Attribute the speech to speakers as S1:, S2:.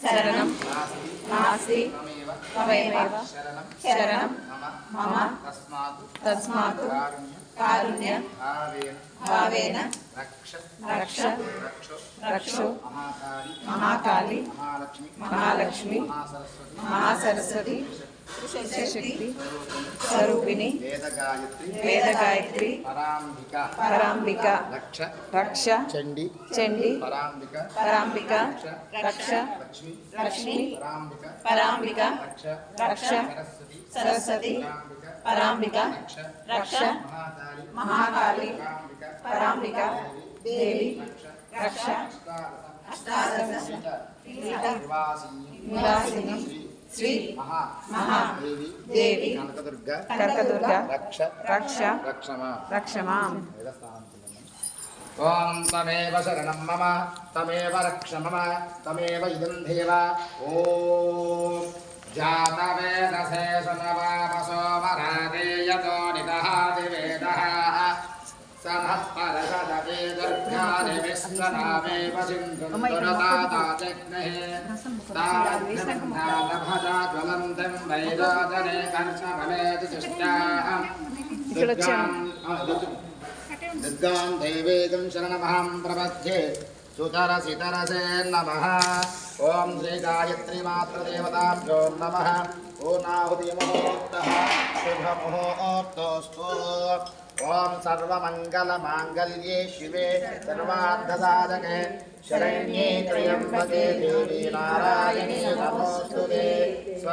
S1: शरणं नास्ति त्वमेव शरणं मम तस्मात् कारुण्य भावेन रक्ष रक्षो महाकाली महालक्ष्मी महासरस्वती शक्ति स्वरूपिणी वेदगायत्री परांबिका रक्ष चंडी परांबिका रक्ष लक्ष्मी परांबिका रक्ष सरस्वती परांबिका रक्ष महाकाली परांबिका देवी रक्ष अष्टादश निवासिनी श्री महादेवी कनकदुर्गा रक्ष रक्षमाम्।
S2: ओम तमेव शरणं मम तमेव रक्ष मम तमेव इदं देव ओम जातवेदसे सुनवापसो मरादेयतो निदहादिवेदः सनः परषदवे दुर्गानि विश्वनामेव सिन्धुन्दुरताताचग्नेः तावद्भजा ज्वलन्तं वैरोदने कर्षफलेति चष्टाः दुर्गां देवेदं शरणमहं प्रपद्ये सुतरसितरसे नमः। ओम श्री गायत्री मातृदेवताभ्यो नमः। ओनाहुतिमुहूर्तः शुभमुहूर्तोऽस्तु। ओम सर्वमङ्गलमाङ्गल्ये शिवे सर्वार्थसाधके शरण्ये त्र्यम्बके देवी नारायणी नमोस्तुते।